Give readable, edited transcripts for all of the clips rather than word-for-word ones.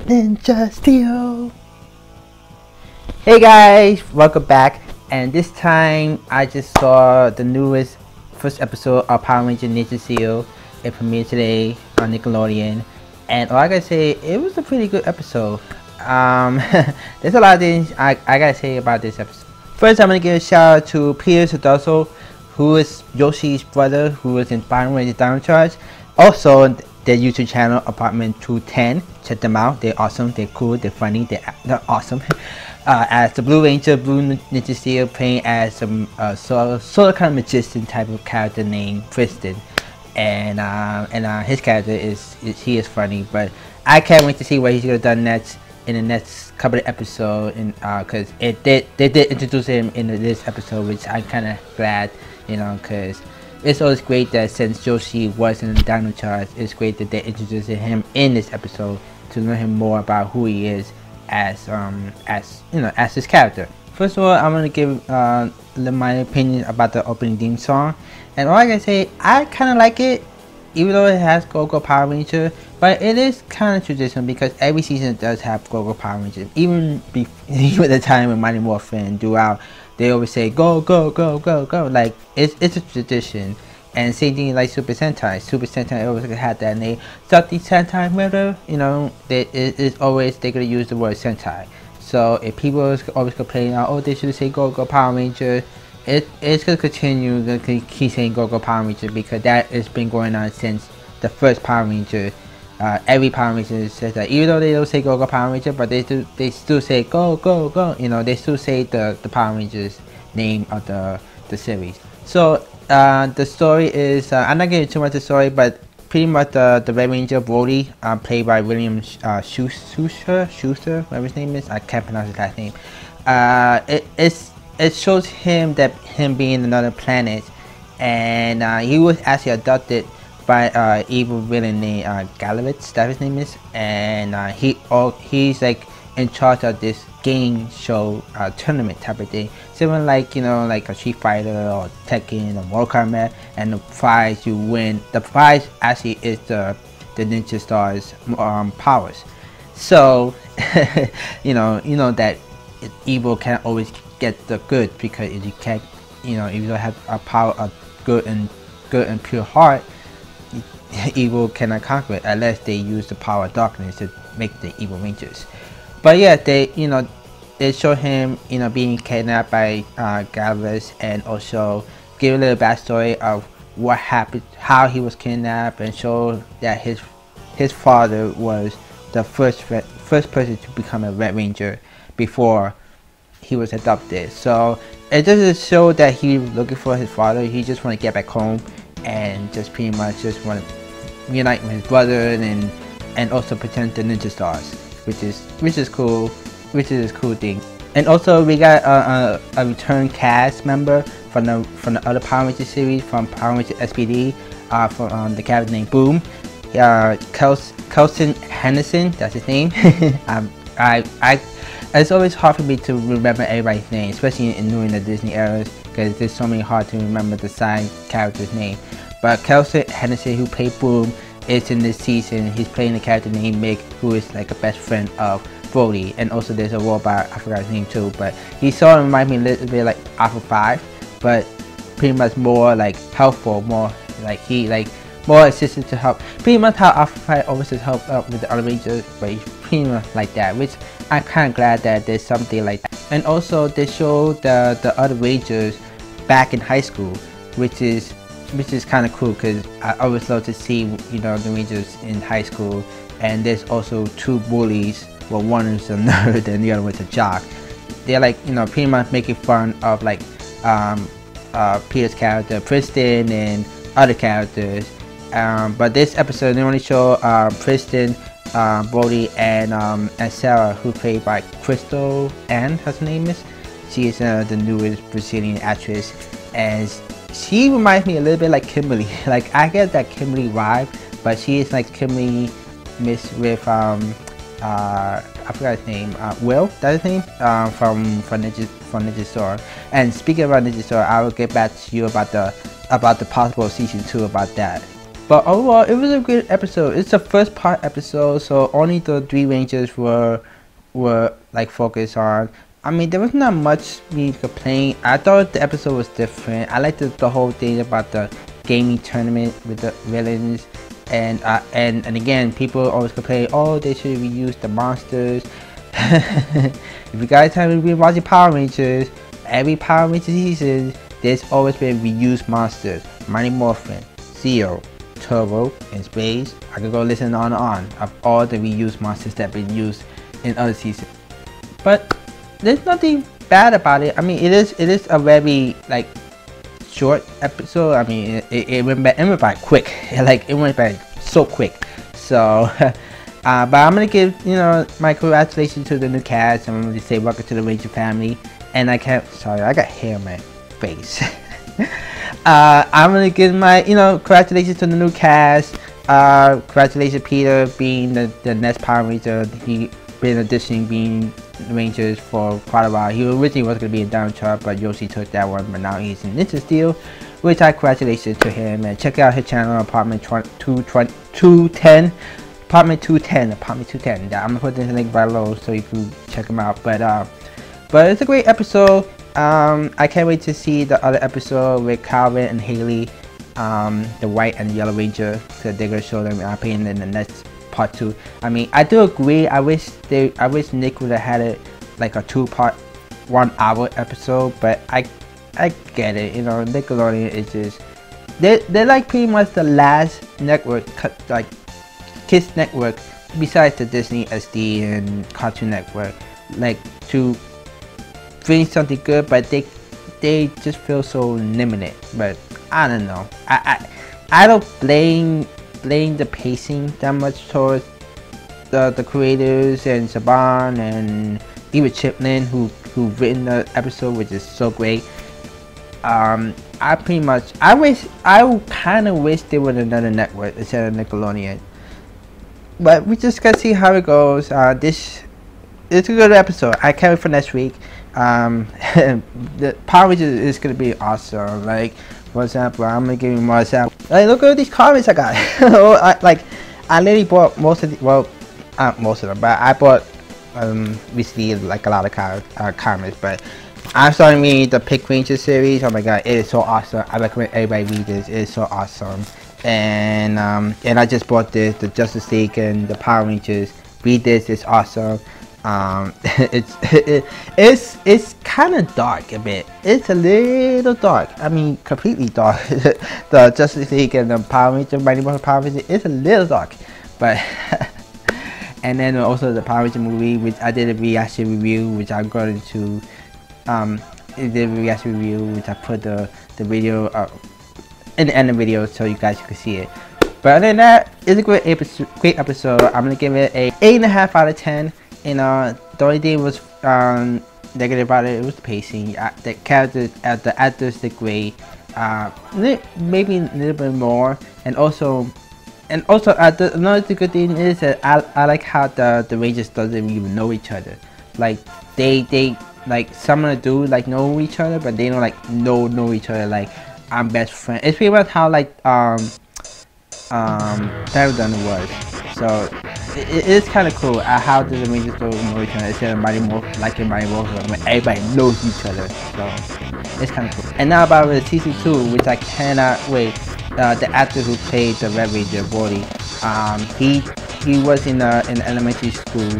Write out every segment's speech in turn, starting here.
Ninja Steel. Hey guys, welcome back. And this time I just saw the newest first episode of Power Ranger Ninja Steel. It premiered today on Nickelodeon, and all I gotta say, it was a pretty good episode. There's a lot of things I gotta say about this episode. First, I'm gonna give a shout out to Sudarso, who is Yoshi's brother, who is in Power Ranger Dino Charge. Also, their YouTube channel, Apartment 210. Check them out. They're awesome. They're cool. They're funny. They're awesome. As the Blue Ranger, Blue Ninja Steel, playing as some sort of kind of magician type of character named Prism, and his character is funny. But I can't wait to see what he's gonna do next in the next couple of episodes, and because they did introduce him in this episode, which I'm kind of glad, because it's always great that since Yoshi was in the Dino Charge, it's great that they introduced him in this episode to learn him more about who he is as his character. First of all, I'm gonna give my opinion about the opening theme song, and all I can say, I kind of like it, even though it has Go-Go Power Ranger, but it is kind of traditional because every season does have Go-Go Power Ranger. Even at the time when Mighty Morphin do out, they always say go go go go go. Like it's a tradition. And same thing like Super Sentai. Super Sentai always had that name. Something Sentai murder. It's always they're gonna use the word Sentai. So if people always complain, oh, they should say Go Go Power Ranger, it's gonna continue to keep saying Go Go Power Ranger because that has been going on since the first Power Ranger. Every Power Ranger says that, even though they don't say Go Go Power Ranger, but they still say go go go. They still say the Power Rangers name of the series. So the story is, I'm not getting too much of the story, but pretty much the Red Ranger Brody, played by William Schuster, whatever his name is, I can't pronounce his last name. It shows him being another planet, and he was actually adopted by evil villain named Galavitz, that his name is, and he's like in charge of this game show tournament type of thing, similar like like a Street Fighter or Tekken or Mortal Kombat, and the prize you win, the prize actually is the Ninja Star's powers. So that evil can't always get the good, because if you can't, if you don't have a power of good and pure heart, evil cannot conquer it unless they use the power of darkness to make the evil rangers. But yeah, they show him being kidnapped by Galvez, and also give a little backstory of what happened, how he was kidnapped, and show that his father was the first person to become a Red Ranger before he was adopted. So it doesn't show that he was looking for his father. He just want to get back home and just pretty much just want to reunite with his brother, and also pretend the Ninja Stars, which is cool, which is a cool thing. And also we got a return cast member from the other Power Ranger series, from Power Ranger SPD, from the character named Boom. Kelson Henderson, that's his name. It's always hard for me to remember everybody's name, especially in the Disney eras, because there's so many hard to remember the side character's name. But Kelson Henderson, who played Boom, is in this season. He's playing the character named Mick, who is like a best friend of Brody. And also there's a robot, I forgot his name too, but he sort of reminds me a little bit like Alpha 5, but pretty much more like helpful, more like more assistant to help. Pretty much how Alpha 5 always has helped out with the other Rangers, but he's pretty much like that, which I'm kind of glad that there's something like that. And also they show the other Rangers back in high school, which is kind of cool, because I always love to see the Rangers in high school. And there's also two bullies. Well, one is a nerd and the other one's a jock. They're like pretty much making fun of like Peter's character Prism and other characters. But this episode they only show Prism, Brody, and Sarah, who played by Crystal Ann, her name is. She is the newest Brazilian actress, and she reminds me a little bit like Kimberly. Like I get that Kimberly vibe, but she is like Kimberly mixed with I forgot his name. Will, that's his name. From Ninja Store. And speaking about Ninja Store, I will get back to you about the possible season 2 about that. But overall, it was a good episode. It's a first part episode, so only the 3 Rangers were like focused on. I mean, there was not much me to complain. I thought the episode was different. I liked the whole thing about the gaming tournament with the villains, and again, people always complain, oh, they should reuse the monsters. If you guys haven't been watching Power Rangers, every Power Ranger season, there's always been reused monsters. Mighty Morphin, Zeo, Turbo, and Space. I could go listen on and on of all the reused monsters that have been used in other seasons. But there's nothing bad about it. I mean, it is a very like short episode. I mean, it went by quick. Like it went by so quick. So, but I'm gonna give my congratulations to the new cast. I'm gonna say welcome to the Ranger family. And I got hair on my face. I'm gonna give my congratulations to the new cast. Congratulations Peter being the next Power Ranger. He been auditioning being Rangers for quite a while. He originally was gonna be in Down Chart, but Yoshi took that one. But now he's in Ninja Steel, which I congratulations to him. And check out his channel, Apartment 210. Apartment 210. I'm gonna put this link below so you can check him out. But it's a great episode. I can't wait to see the other episode with Calvin and Haley, the white and yellow ranger, because they're gonna show them in the next part 2. I mean, I do agree. I wish Nick would have had it like a 2-part, 1-hour episode. But I get it. Nickelodeon is just they're like pretty much the last network, like kids network, besides the Disney SD and Cartoon Network, like to bring something good, but they just feel so limited. But I don't know. I don't blame the pacing that much towards the creators and Saban and even Chiplin who written the episode, which is so great. I kind of wish they were another network instead of Nickelodeon. But we just gotta see how it goes. It's a good episode. I can't wait for next week. The Power Rangers is gonna be awesome. Like, for example, I'm gonna give you more examples. Like, look at these comics I got. I literally bought most of them, but I bought recently like a lot of comics. But I'm starting to read the Pink Ranger series. Oh my god, it is so awesome. I recommend everybody read this. It is so awesome. And I just bought this, the Justice League and the Power Rangers. Read this, it's awesome. It's kind of dark a bit. It's a little dark. I mean, completely dark. The Justice League and the Power Ranger, Mighty Morphin Power Ranger, it's a little dark. But and then also the Power Ranger movie, which I did a reaction review, which I'm going to which I put the video in the end of the video so you guys can see it. But other than that, it's a great episode. I'm gonna give it a 8.5 out of 10. The only thing was negative about it was the pacing. The characters, the actors did great. Maybe a little bit more. And also another good thing is that I like how the Rangers doesn't even know each other. Like they like some of the dudes like know each other, but they don't like know each other. Like, I'm best friend. It's pretty much how like Paragon was. So it is kind of cool how the Rangers don't know each other instead of Mighty Morphin, like in Mighty Morphin, when everybody knows each other. So it's kind of cool. And now about the season 2, which I cannot wait. The actor who played the Red Ranger, Bodhi, he was in elementary school,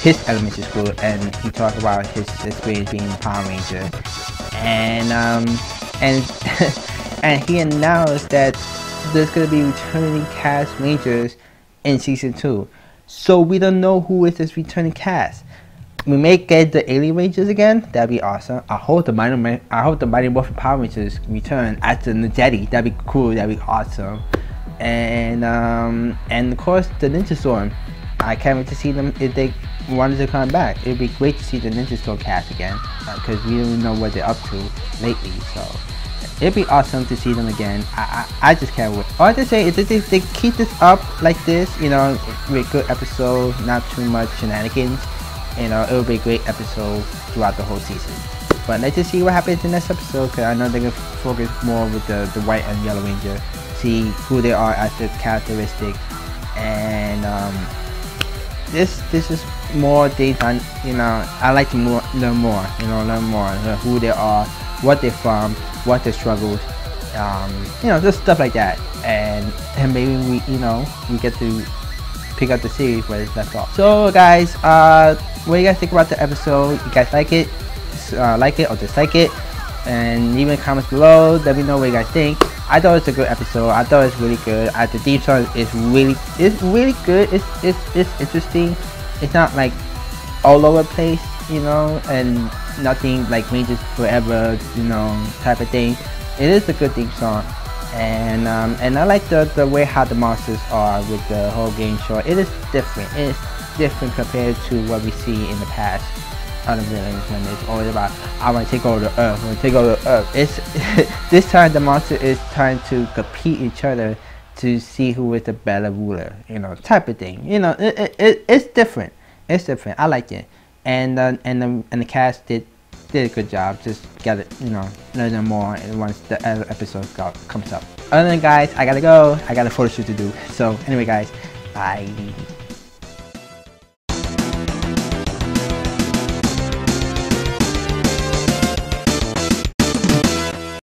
his elementary school, and he talked about his experience being a Power Ranger, and and he announced that there's gonna be returning cast Rangers in season 2. So we don't know who is this returning cast. We may get the Alien Rangers again. That'd be awesome. I hope the Mighty Morphin Power Rangers return after the Jetty. That'd be cool. That'd be awesome. And of course the Ninja Storm. I can't wait to see them if they wanted to come back. It'd be great to see the Ninja Storm cast again, because we don't know what they're up to lately. So it'd be awesome to see them again. I just can't wait. All I have to say is that they keep this up like this, with good episodes, not too much shenanigans. It'll be a great episode throughout the whole season. But let's just see what happens in the next episode, because I know they're gonna focus more with the white and yellow ranger. see who they are as a characteristic. And this is more things I like to learn more, who they are, what they're from, what their struggles, just stuff like that. And maybe we get to pick up the series where it's left off. So guys, what do you guys think about the episode? You guys like it or dislike it? And leave in the comments below. Let me know what you guys think. I thought it's a good episode. I thought it's really good. The theme song is really good. It's interesting. It's not like all over the place, and nothing like Rangers Forever, type of thing. It is a good theme song, and I like the way how the monsters are with the whole game show. It is different. It's different compared to what we see in the past. Other villains, when it's always about I want to take over the earth, I want to take over the earth. It's this time the monster is trying to compete each other to see who is the better ruler, type of thing. It's different. It's different. I like it, and the cast did a good job. Just get it, learn them more once the episode comes up. Other than guys, I gotta go. I got a photo shoot to do. So anyway, guys, bye.